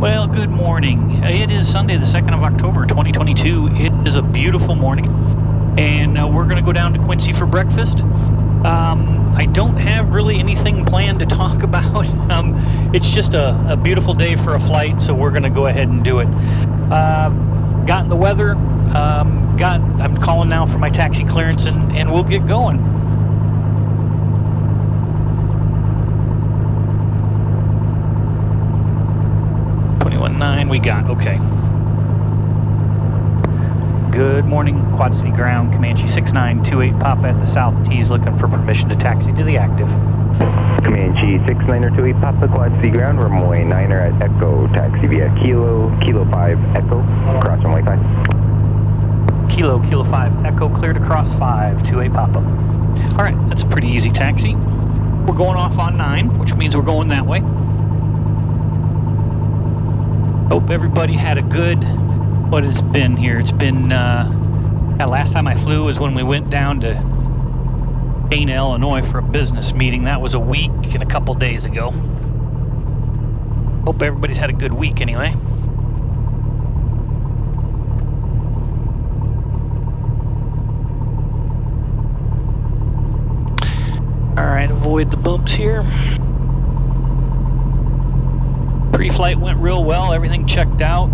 Well, good morning. It is Sunday, the 2nd of October, 2022. It is a beautiful morning, and we're going to go down to Quincy for breakfast. I don't have really anything planned to talk about. It's just a beautiful day for a flight, so we're going to go ahead and do it. Gotten the weather. I'm calling now for my taxi clearance, and we'll get going. We got, okay. Good morning, Quad City Ground, Comanche 6928 Papa at the South Tees, looking for permission to taxi to the active. Comanche 6928 Papa, Quad City Ground, runway 9er at Echo, taxi via Kilo 5 Echo, cross runway 5. Kilo 5 Echo, clear to cross 528 Papa. Alright, that's a pretty easy taxi. We're going off on 9, which means we're going that way. Hope everybody had a good, what has been here? It's been, last time I flew was when we went down to Kane, Illinois for a business meeting. That was a week and a couple days ago. Hope everybody's had a good week anyway. Alright, avoid the bumps here. Pre-flight went real well, everything checked out.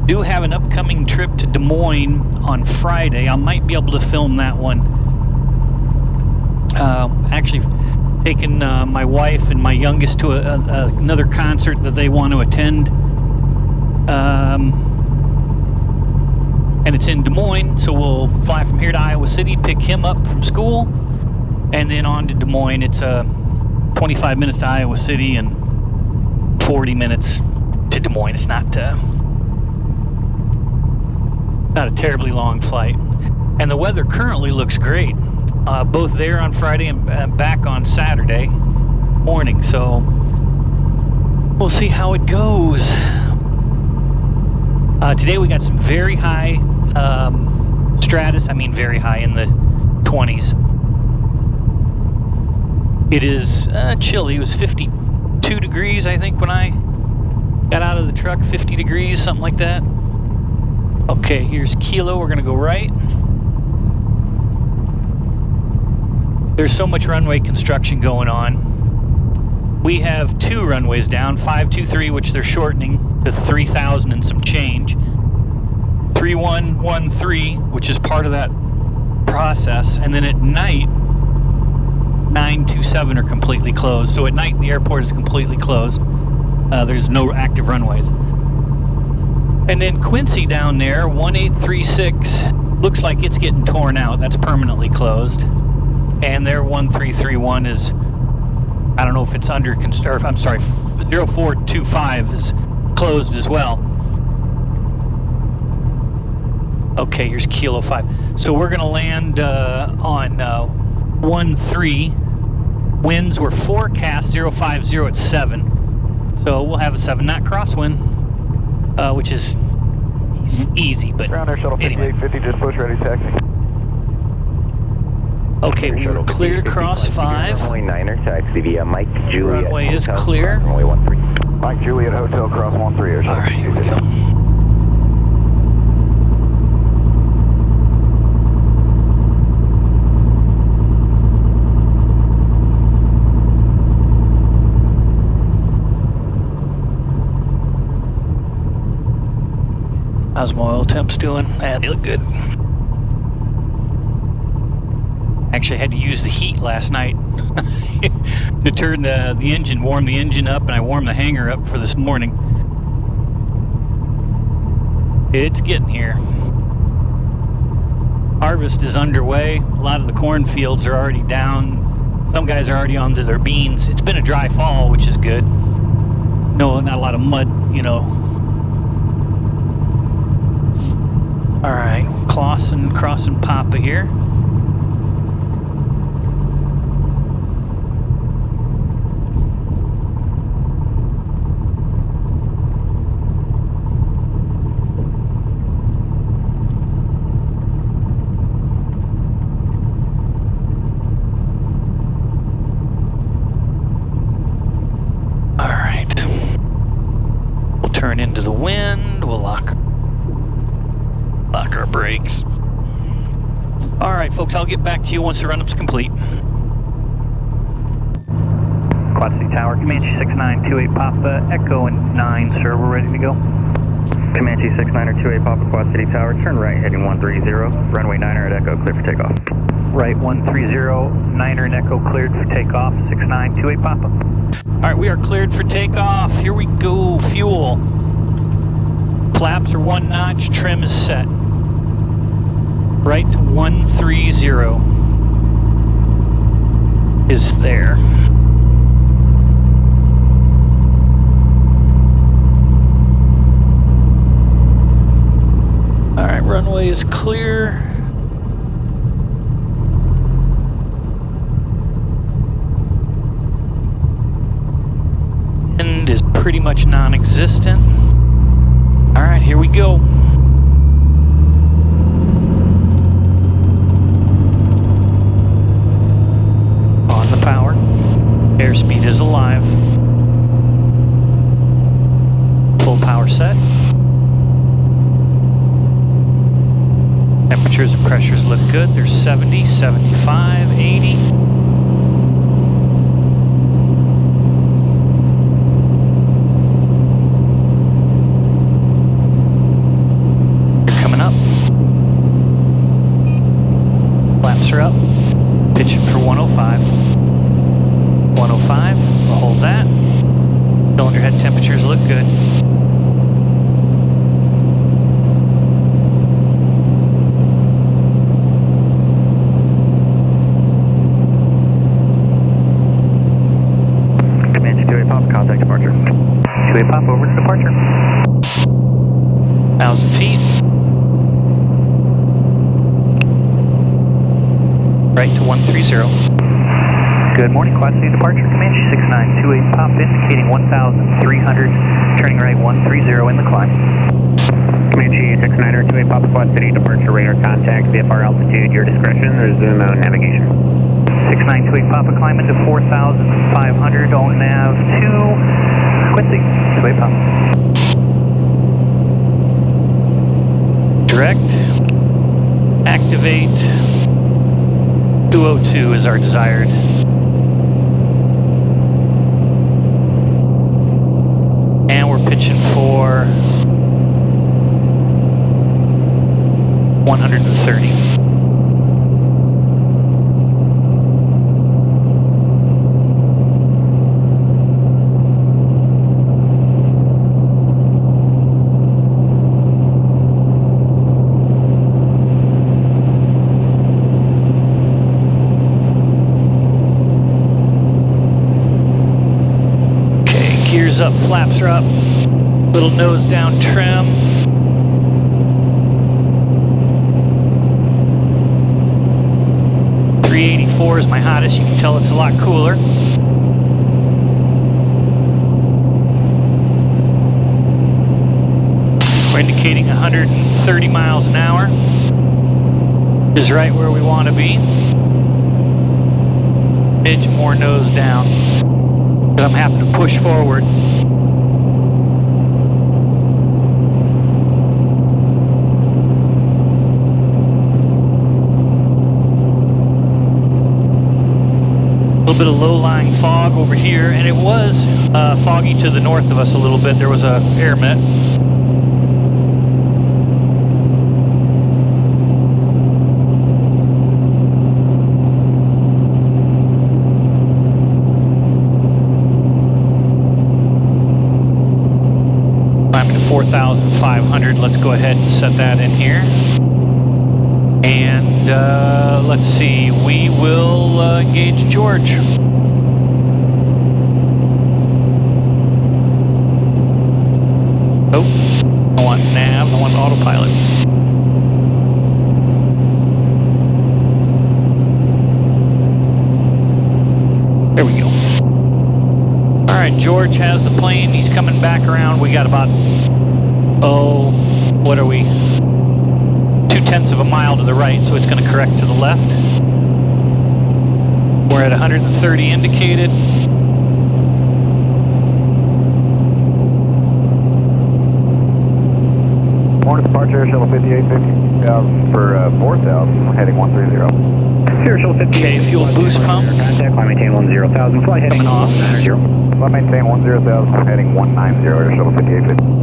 Do have an upcoming trip to Des Moines on Friday. I might be able to film that one. Actually taking my wife and my youngest to another concert that they want to attend. And it's in Des Moines, so we'll fly from here to Iowa City, pick him up from school, and then on to Des Moines. It's 25 minutes to Iowa City and 40 minutes to Des Moines. It's not a terribly long flight. And the weather currently looks great, both there on Friday and back on Saturday morning. So we'll see how it goes. Today we got some very high stratus. I mean very high, in the 20s. It is chilly. It was 52 degrees, I think, when I got out of the truck. 50 degrees, something like that. Okay, here's Kilo. We're going to go right. There's so much runway construction going on. We have 2 runways down, 523, which they're shortening to 3,000 and some change. 3113, which is part of that process. And then at night, 927 are completely closed. So at night the airport is completely closed. There's no active runways. And then Quincy down there, 1836, looks like it's getting torn out. That's permanently closed. And their 1331 is, I don't know if it's under construction. I'm sorry, 0425 is closed as well. Okay, here's Kilo 5. So we're going to land on 13. Winds were forecast 050 at 7. So we'll have a 7-knot crosswind, which is easy, but Ground Air Shuttle 5850, just push ready taxi. Okay, we were clear to cross 5. Runway 9er, taxi via Mike Juliet. Runway is Hotel, clear. Runway 13. Mike Juliet Hotel, cross 13. All right, here we go. How's my oil temps doing? They look good. Actually had to use the heat last night to turn the engine, warm the engine up, and I warmed the hangar up for this morning. It's getting here. Harvest is underway. A lot of the cornfields are already down. Some guys are already onto their beans. It's been a dry fall, which is good. No, not a lot of mud, you know. Alright, crossing Papa here. turn into the wind. We'll lock our brakes. All right, folks, I'll get back to you once the run-up's complete. Quad City Tower, Comanche 6928 Papa, Echo and 9, sir, we're ready to go. Comanche 6928 Papa, Quad City Tower, turn right heading 130, runway 9er at Echo, clear for takeoff. Right 130, 9er and Echo cleared for takeoff, 6928 Papa. All right, we are cleared for takeoff. Here we go, fuel. Flaps are 1 notch, trim is set. Right 130 is there. All right, runway is clear. Wind is pretty much non-existent. All right, here we go. On the power. Airspeed is alive. Full power set. Temperatures and pressures look good. They're 70, 75, 80. They're coming up. Flaps are up. Pitching for 105. 105. We'll hold that. Cylinder head temperatures look good. Contact departure. 28 Papa, over to departure. 1,000 feet. Right to 130. Good morning, Quad City departure, Comanche 6928 Papa, indicating 1,300, turning right 130 in the climb. Comanche 6928 Papa, Quad City departure, radar contact, VFR altitude, your discretion, resume navigation. 6928 Papa, climb into 4,500, on nav to Quincy, 28 Papa. Direct. Activate. 202 is our desired. And we're pitching for 130. Gears up, flaps are up, little nose down trim. .384 is my hottest, you can tell it's a lot cooler. We're indicating 130 miles an hour. Is right where we want to be. Edge more nose down. I'm having to push forward. A little bit of low-lying fog over here, and it was foggy to the north of us a little bit. There was a air met. Climbing to 4,500. Let's go ahead and set that in here. And let's see, we will engage George. Oh, I want nav, I want autopilot. There we go. All right, George has the plane. He's coming back around. We got about, oh, what are we? 0.2 of a mile to the right, so it's going to correct to the left. We're at 130 indicated. Sierra Shuttle 5850 for 4000, heading 130. Sierra Shuttle 58. Okay, fuel boost pump. Contact, climb maintain 10,000, fly heading Coming off. 190. Flight maintain 10,000, heading 190, Air Shuttle 5850.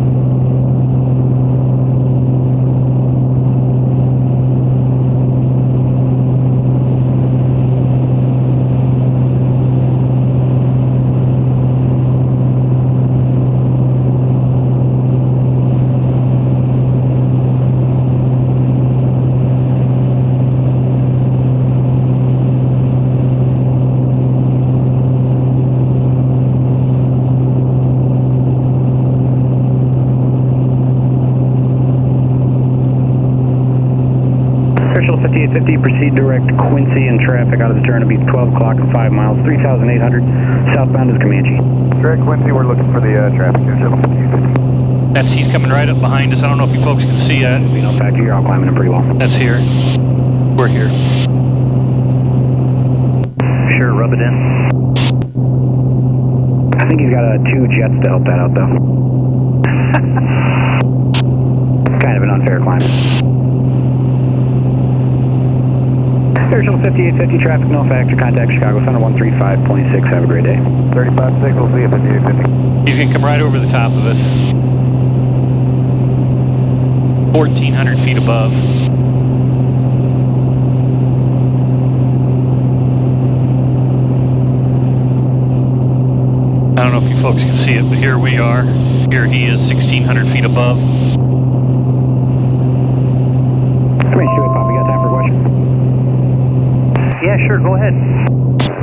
Air Shuttle 5850, proceed direct Quincy in traffic out of the turn. It'll be 12 o'clock and 5 miles, 3,800. Southbound is Comanche. Direct Quincy, we're looking for the traffic Air Shuttle 5850. He's coming right up behind us. I don't know if you folks can see that. You know, factor, you're out climbing him pretty well. That's here. We're here. Sure, rub it in. I think he's got 2 jets to help that out, though. Kind of an unfair climb. Air Shuttle 5850, traffic no factor, contact Chicago Center 135.6, have a great day. 35.6, we'll see you 5850. He's going to come right over the top of us. 1,400 feet above. I don't know if you folks can see it, but here we are. Here he is 1,600 feet above. Comanche 2 Pop, you got time for a question? Yeah, sure, go ahead.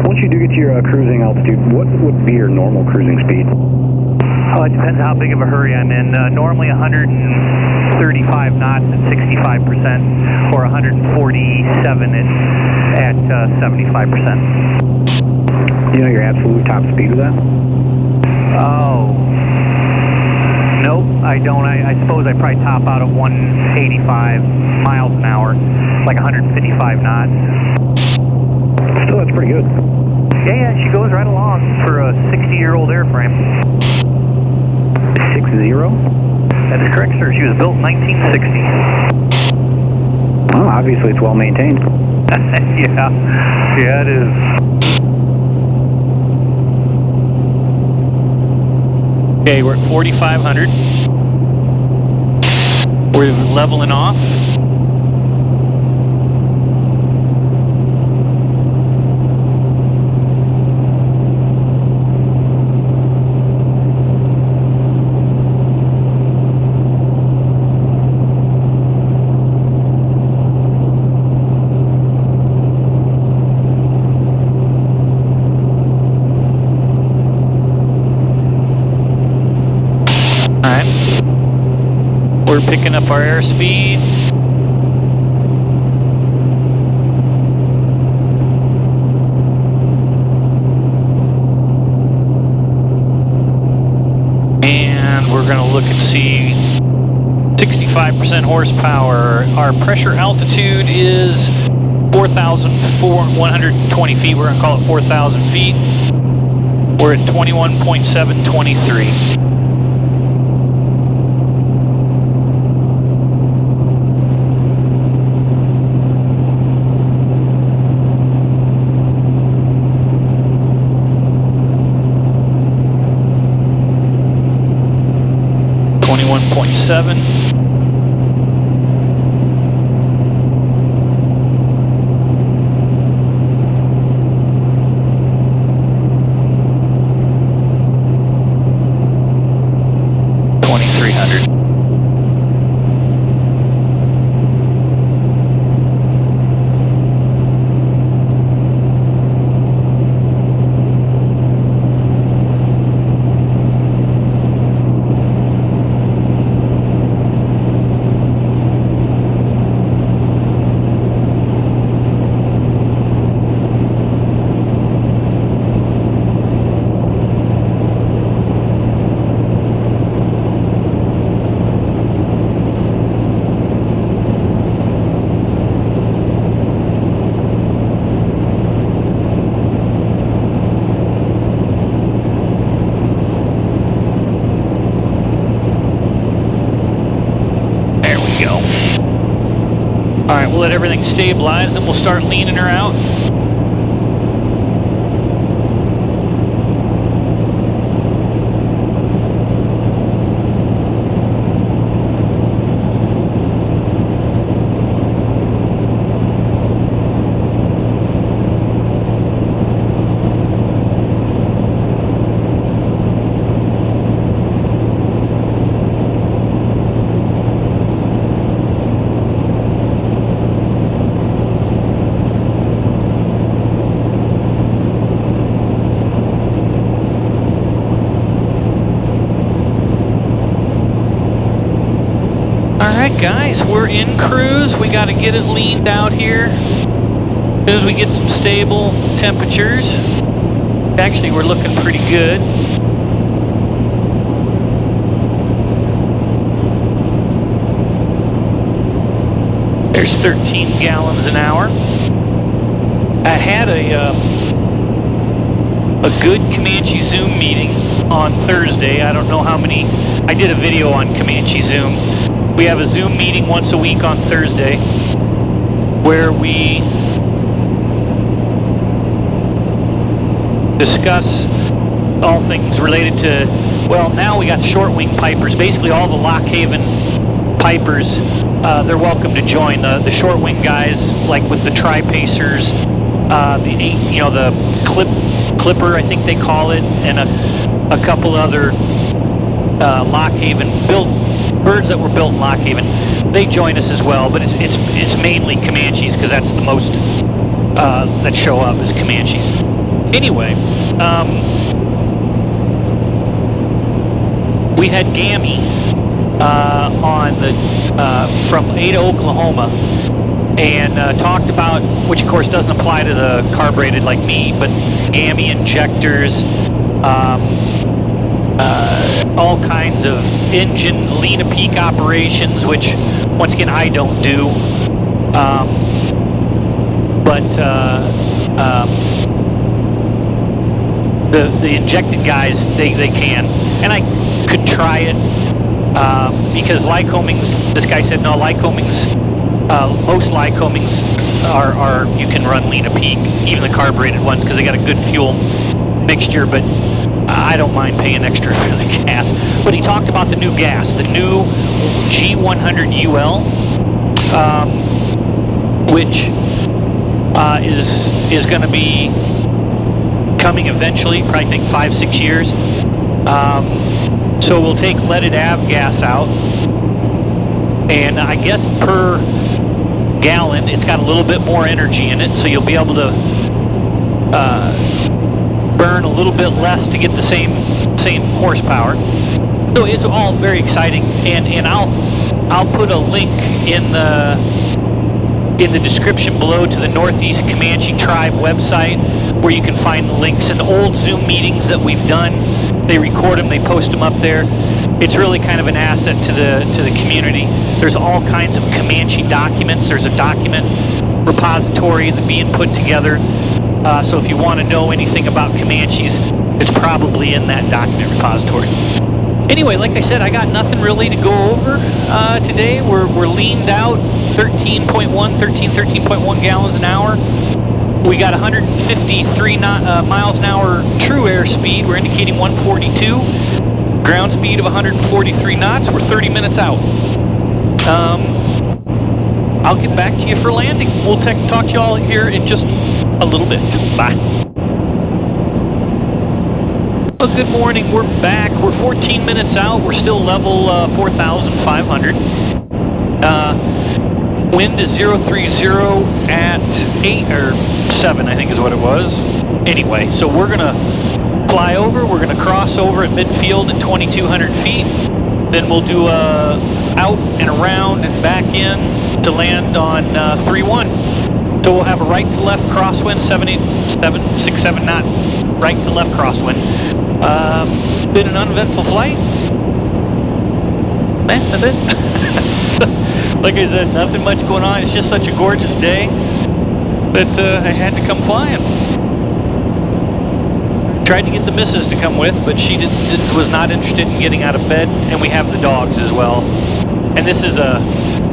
Once you do get to your cruising altitude, what would be your normal cruising speed? Oh, it depends how big of a hurry I'm in. Normally 135 knots at 65%, or 147 at 75%. Do you know your absolute top speed of that? Oh. Nope, I don't. I suppose I probably top out at 185 miles an hour, like 155 knots. Still, that's pretty good. Yeah, she goes right along for a 60-year-old airframe. 60? That is correct, sir. She was built in 1960. Well, obviously it's well maintained. Yeah, it is. Okay, we're at 4,500. We're leveling off. We're picking up our airspeed. And we're going to look and see 65% horsepower. Our pressure altitude is 4,120 feet. We're going to call it 4,000 feet. We're at 21.723. .7. All right, we'll let everything stabilize and we'll start leaning her out. Guys, we're in cruise. We got to get it leaned out here as soon as we get some stable temperatures. Actually, we're looking pretty good. There's 13 gallons an hour. I had a good Comanche Zoom meeting on Thursday. I don't know how many. I did a video on Comanche Zoom. We have a Zoom meeting once a week on Thursday where we discuss all things related to, well, now we got short wing pipers. Basically all the Lock Haven pipers, they're welcome to join. The short wing guys, like with the Tri-Pacers, the Clipper, I think they call it, and a couple other Lock Haven birds that were built in Lock Haven, they join us as well, but it's mainly Comanches because that's the most that show up is Comanches. Anyway, we had Gammy on the from Ada, Oklahoma, and talked about, which of course doesn't apply to the carbureted like me, but Gammy injectors. All kinds of engine lean-a-peak operations, which once again I don't do, the injected guys they can, and I could try it because Lycomings, this guy said no, Lycomings, most Lycomings are you can run lean-a-peak, even the carbureted ones, because they got a good fuel mixture, but I don't mind paying extra for the gas. But he talked about the new gas, the new G100UL, which is going to be coming eventually, probably think 5-6 years. So we'll take leaded avgas out, and I guess per gallon it's got a little bit more energy in it, so you'll be able to burn a little bit less to get the same horsepower. So it's all very exciting, and I'll put a link in the description below to the Northeast Comanche Tribe website where you can find the links and old Zoom meetings that we've done. They record them, they post them up there. It's really kind of an asset to the community. There's all kinds of Comanche documents. There's a document repository that's being put together. So if you want to know anything about Comanches, it's probably in that document repository. Anyway, like I said, I got nothing really to go over today. We're leaned out 13.1 gallons an hour. We got 153 miles an hour true airspeed. We're indicating 142. Ground speed of 143 knots. We're 30 minutes out. I'll get back to you for landing. We'll talk to you all here in just a little bit. Bye. Well, good morning. We're back. We're 14 minutes out. We're still level 4,500. Wind is 030 at 8 or 7, I think is what it was. Anyway, so we're going to fly over. We're going to cross over at midfield at 2,200 feet. Then we'll do out and around and back in to land on 3-1. So we'll have a right to left crosswind, 6-7 knot right to left crosswind. Been an uneventful flight. That's it. Like I said, nothing much going on. It's just such a gorgeous day that I had to come flying. Tried to get the missus to come with, but she was not interested in getting out of bed, and we have the dogs as well. And this is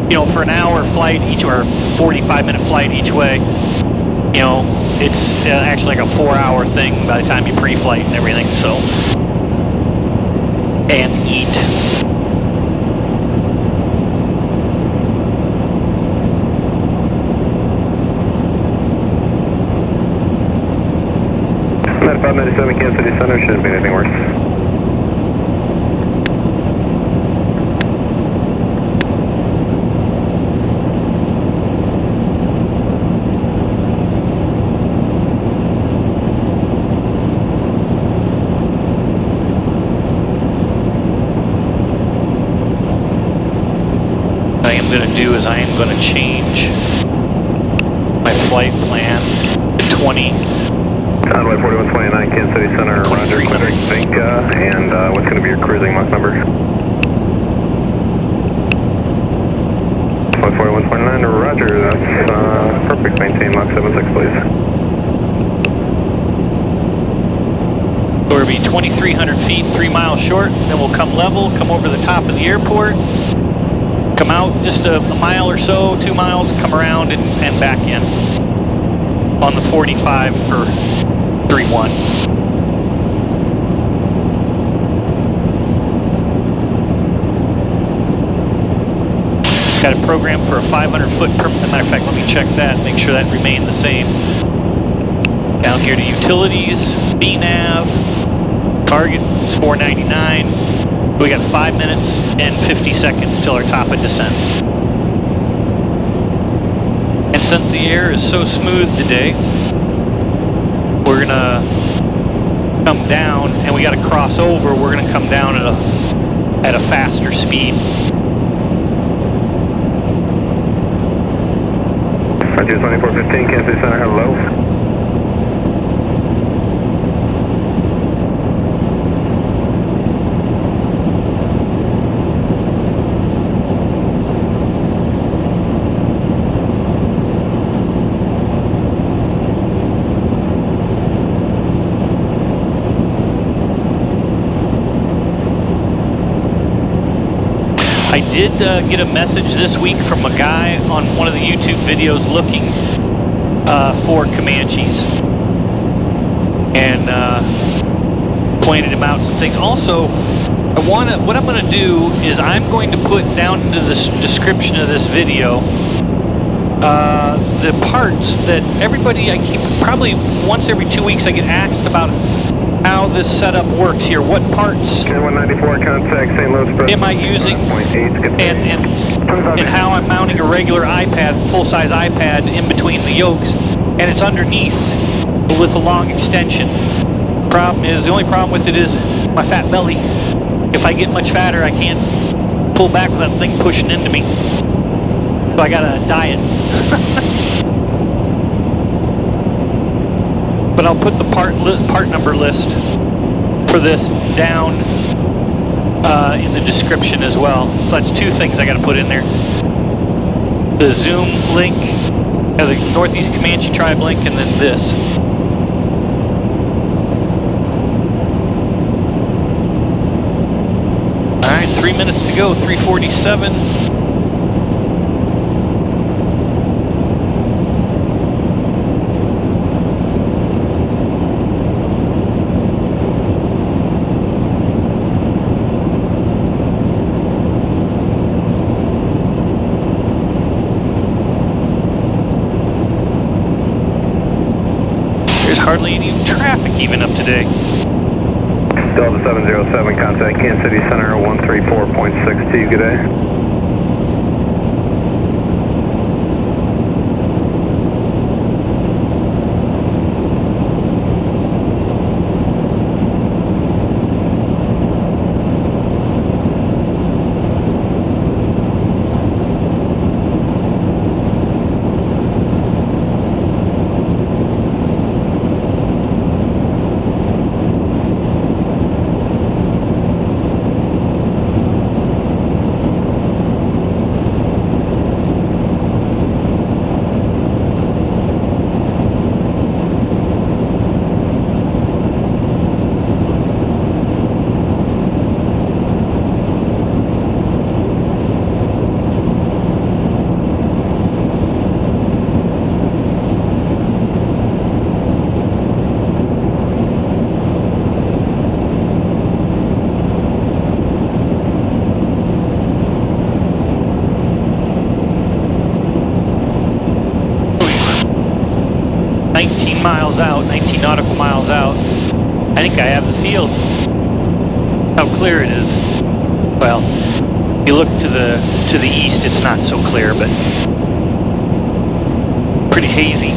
you know, for an hour flight each or 45-minute flight each way, you know, it's actually like a 4-hour thing by the time you pre-flight and everything, so. And eat. About 597 Kansas City Center, shouldn't be anything worse. What I am going to do is I am going to change my flight plan to 20. Conway 4129, Kansas City Center, roger, Quincy, and what's going to be your cruising Mach number? 4129, roger, that's perfect, maintain Mach 76, please. So we'll be 2,300 feet, 3 miles short, then we'll come level, come over the top of the airport, come out just a mile or so, 2 miles, come around and back in on the 45 for 3-1. Got a program for a 500-foot per. As a matter of fact, let me check that, make sure that remained the same. Down here to utilities, BNAV, target is 499. We got 5 minutes and 50 seconds till our top of descent. And since the air is so smooth today, we're gonna come down, and we got to cross over. We're gonna come down at a faster speed. Roger, 2415, Kansas City Center, hello. I did get a message this week from a guy on one of the YouTube videos looking for Comanches, and pointed him out some things. Also, what I'm going to do is I'm going to put down into the description of this video the parts that everybody, I keep probably once every 2 weeks I get asked about how this setup works here. What parts K194, contact St. Louis am I using, and how I'm mounting a regular iPad, full-size iPad, in between the yokes, and it's underneath with a long extension. The only problem with it is my fat belly. If I get much fatter, I can't pull back with that thing pushing into me. So I gotta diet. But I'll put the part number list for this down in the description as well. So that's 2 things I got to put in there: the Zoom link, the Northeast Comanche Tribe link, and then this. All right, 3 minutes to go. 3:47. Hardly any traffic even up today. Delta 707, contact Kansas City Center, 134.62, good day. miles out, 19 nautical miles out. I think I have the field. How clear it is. Well, if you look to the east, it's not so clear, but pretty hazy.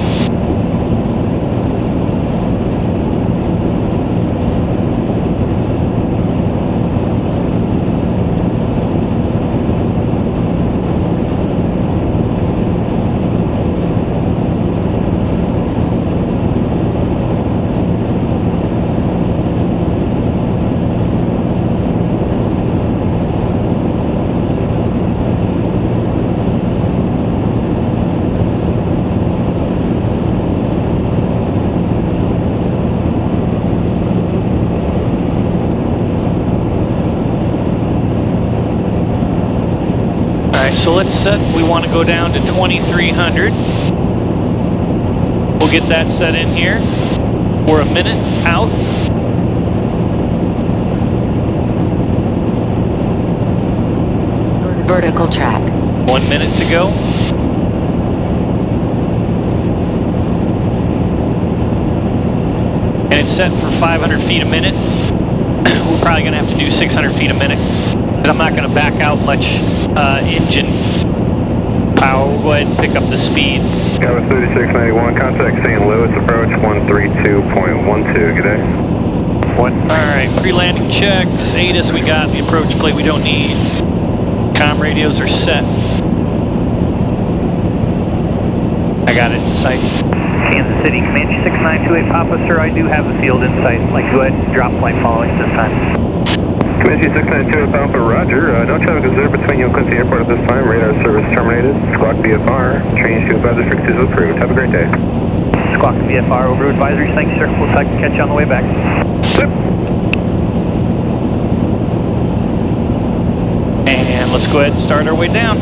So let's set, we want to go down to 2300. We'll get that set in here. We're a minute out. Vertical track. 1 minute to go. And it's set for 500 feet a minute. We're probably going to have to do 600 feet a minute. I'm not going to back out much engine power. We'll go ahead and pick up the speed. Tower 3691, contact St. Louis, approach 132.12, good day. Alright, pre-landing checks. ATIS, we got the approach plate we don't need. Comm radios are set. I got it in sight. Kansas City, Comanche 6928 Papa, sir, I do have the field in sight. I'd like to go ahead and drop flight following this time. Comanche 692 Papa, roger. No traffic observed between you and Quincy Airport at this time. Radar service terminated. Squawk VFR. Change to advisory frequencies approved. Have a great day. Squawk VFR over advisories. Thank you, sir. We'll try to catch you on the way back. Yep. And let's go ahead and start our way down.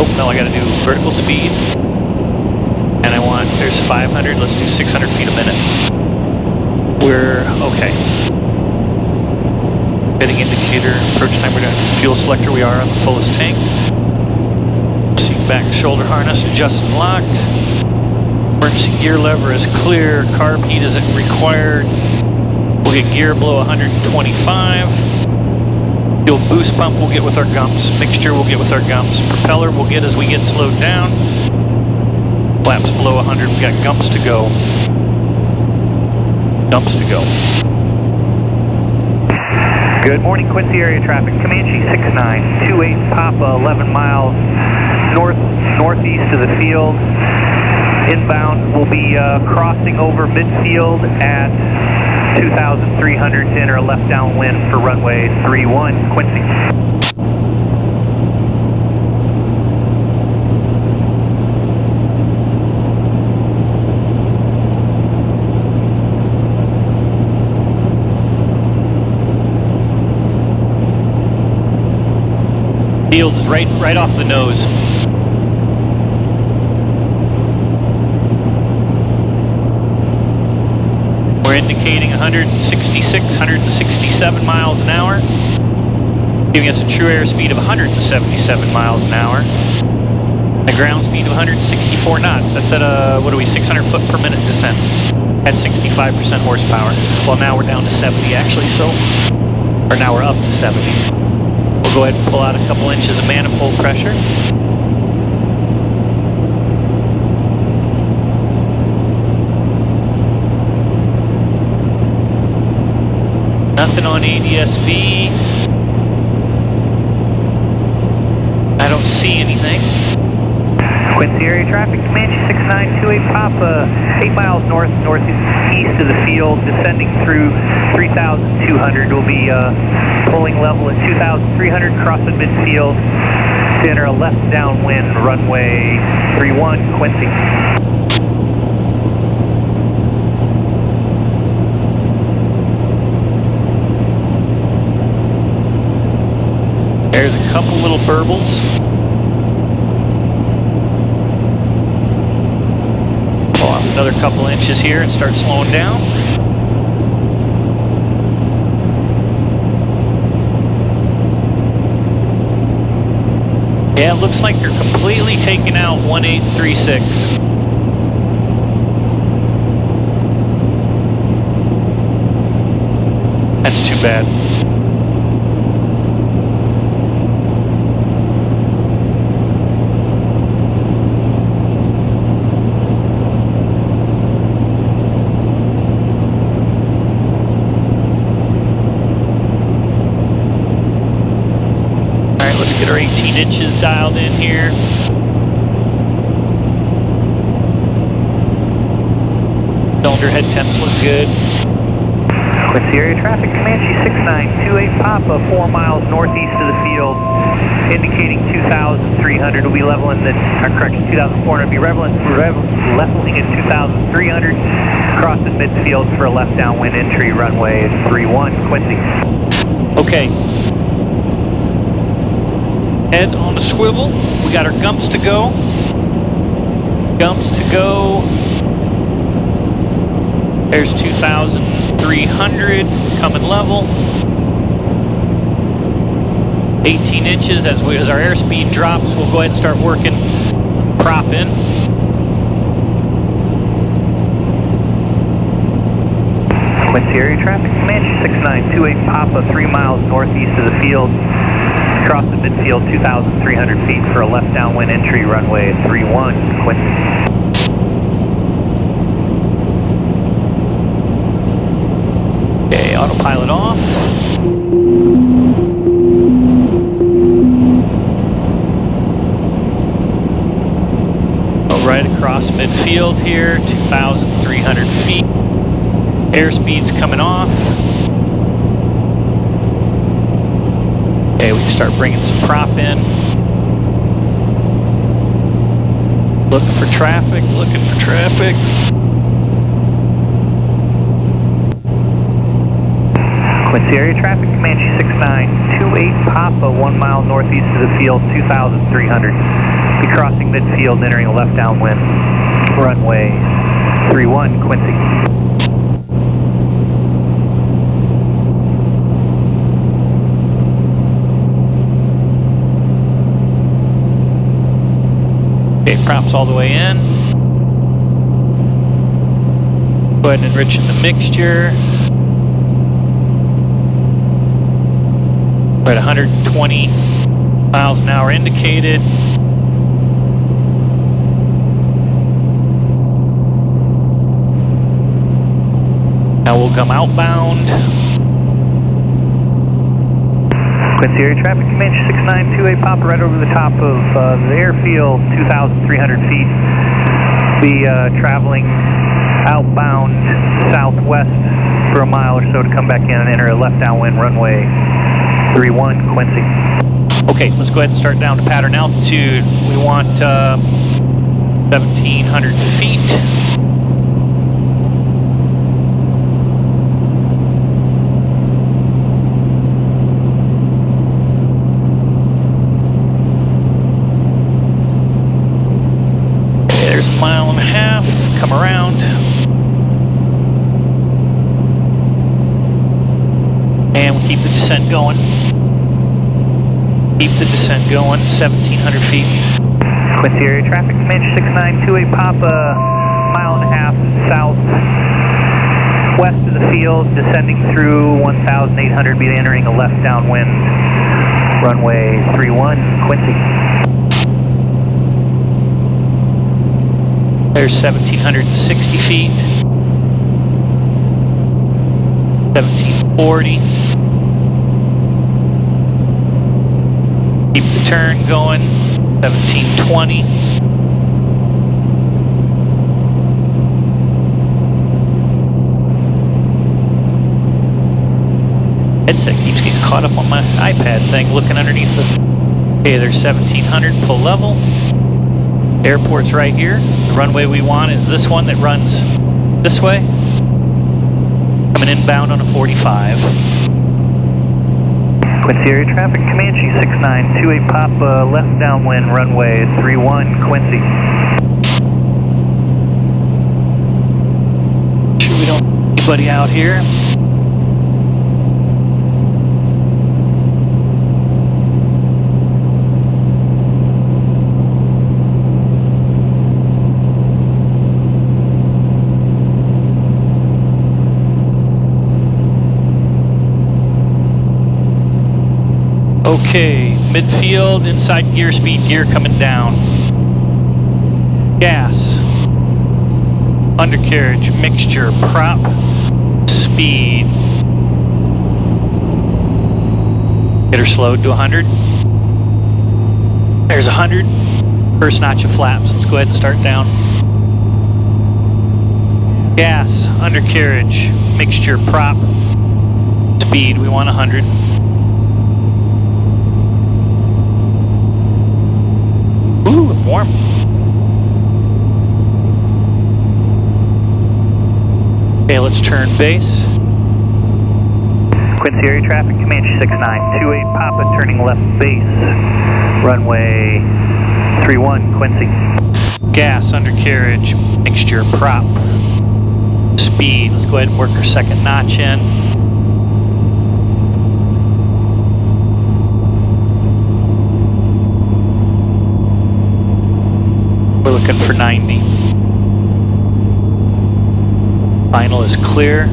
Oh, no, I got to do vertical speed. And I want, there's 500, let's do 600 feet a minute. We're okay. Heading indicator, approach time, we're down. Fuel selector, we are on the fullest tank. Seat back, shoulder harness, adjusted and locked. Emergency gear lever is clear, carb heat isn't required. We'll get gear below 125. Fuel boost pump we'll get with our gumps. Mixture we'll get with our gumps. Propeller we'll get as we get slowed down. Flaps below 100, we got gumps to go. Gumps to go. Good morning, Quincy area traffic. Comanche 6928 Papa, 11 miles northeast of the field. Inbound will be crossing over midfield at 2,300 to enter a left downwind for runway 31, Quincy. Field is right off the nose. We're indicating 166, 167 miles an hour, giving us a true airspeed of 177 miles an hour, a ground speed of 164 knots. That's at a, 600 foot per minute descent at 65% horsepower. Well, now we're down to 70 actually, or now we're up to 70. We'll go ahead and pull out a couple inches of manifold pressure. Nothing on ADS-B. I don't see anything. Quincy area traffic, Comanche 6928 Papa, 8 miles northeast of the field, descending through 3,200. We'll be pulling level at 2,300, crossing midfield to enter a left downwind, runway 31, Quincy. There's a couple little burbles. Pull off another couple inches here and start slowing down. Yeah, it looks like you're completely taking out 1836. That's too bad. Alright, let's get our 18 inches dialed in here. Cylinder head temps look good. Quincy area traffic, Comanche 6928 Papa, 4 miles northeast of the field, indicating 2,300. Will be leveling the, correction, 2,400. Be leveling at 2,300. Crossing midfield for a left downwind entry, runway 31, Quincy. Okay. Head on a swivel. We got our gumps to go. Gumps to go. There's 2,300 coming level. 18 inches as our airspeed drops. We'll go ahead and start working prop in. Quincy area traffic, Comanche 6928 Papa, 3 miles northeast of the field. Across the midfield, 2,300 feet for a left downwind entry, runway 31, Quincy. Okay, autopilot off. Go right across midfield here, 2,300 feet. Airspeed's coming off. Okay, we can start bringing some prop in. Looking for traffic, looking for traffic. Quincy area traffic, Comanche 6928 Papa, 1 mile northeast of the field, 2,300. Be crossing midfield, entering a left downwind, runway 31, Quincy. Okay, props all the way in. Go ahead and enrich in the mixture. We're at 120 miles an hour indicated. Now we'll come outbound. Quincy area traffic, Comanche 6928 Papa, right over the top of the airfield, 2,300 feet. Be traveling outbound southwest for a mile or so to come back in and enter a left downwind runway 31, Quincy. Okay, let's go ahead and start down to pattern altitude. We want 1,700 feet. Okay, there's a mile and a half. Come around. And we'll keep the descent going. Keep the descent going, 1,700 feet. Quincy area traffic, Comanche 6928 Papa, mile and a half south west of the field, descending through 1,800, be entering a left downwind, runway 31, Quincy. There's 1,760 feet. 1,740. Keep the turn going, 1,720. Headset keeps getting caught up on my iPad thing, looking underneath the... Okay, there's 1,700, pull level. Airport's right here. The runway we want is this one that runs this way. Coming inbound on a 45. Quincy area traffic, Comanche 6928 Papa, left downwind, runway 31, Quincy. Sure we don't have anybody out here. Okay, midfield, inside gear speed, gear coming down. Gas, undercarriage, mixture, prop, speed. Get her slowed to 100. There's 100. First notch of flaps. Let's go ahead and start down. Gas, undercarriage, mixture, prop, speed. We want 100. Ooh, warm. Okay, let's turn base. Quincy area traffic, Comanche 6928 Papa, turning left base, runway 31, Quincy. Gas, undercarriage, mixture, prop, speed. Let's go ahead and work our second notch in. We're looking for 90. Final is clear.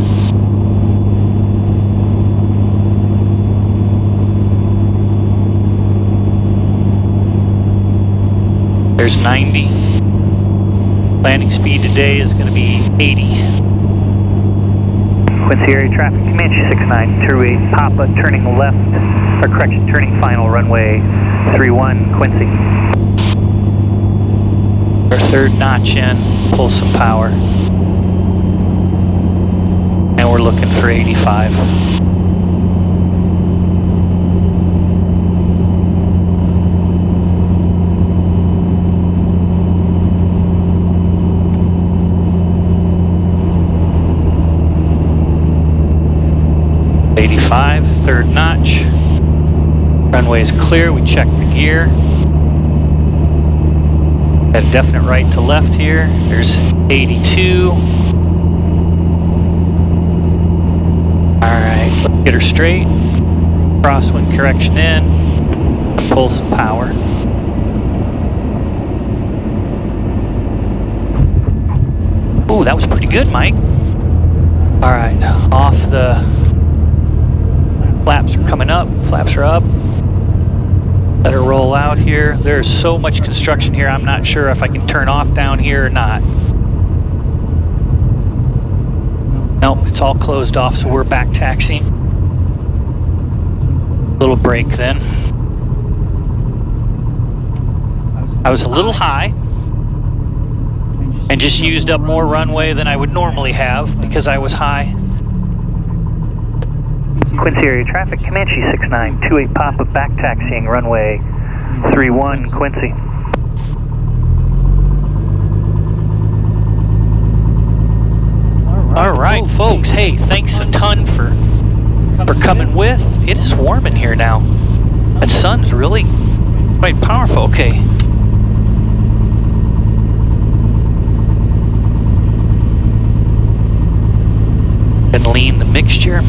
There's 90. Landing speed today is going to be 80. Quincy area traffic, Comanche 6928 Papa, turning left, or correction, turning final, runway 31, Quincy. Our third notch in, pull some power. And we're looking for 85. Third notch. Runway is clear. We check the gear. Got a definite right to left here. There's 82. Alright, let's get her straight. Crosswind correction in. Pull some power. Ooh, that was pretty good, Mike. Alright, off the... Flaps are coming up, flaps are up. Let her roll out here. There's so much construction here, I'm not sure if I can turn off down here or not. Nope, it's all closed off, so we're back taxiing. Little break then. I was a little high and just used up more runway than I would normally have because I was high. Quincy area traffic, Comanche 6928 Papa, back taxiing runway 31, Quincy. All right, folks. Hey, thanks a ton for coming with. It is warm in here now. That sun's really quite powerful. Okay. And lean the mixture.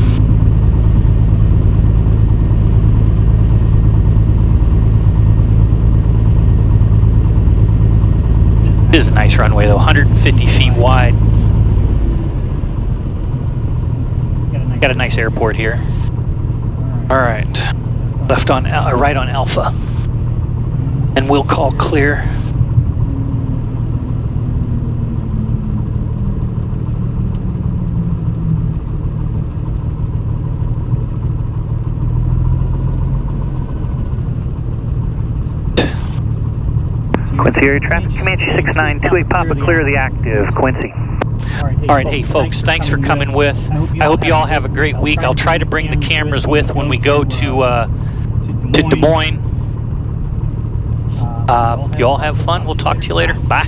It is a nice runway though, 150 feet wide. Got a nice airport here. All right, left on, right on Alpha, and we'll call clear. Quincy area traffic, Comanche 6928 Papa, clear the active, Quincy. All right, hey folks, thanks for coming with. I hope you all have a great week. I'll try to bring the cameras with when we go to Des Moines. You all have fun. We'll talk to you later. Bye.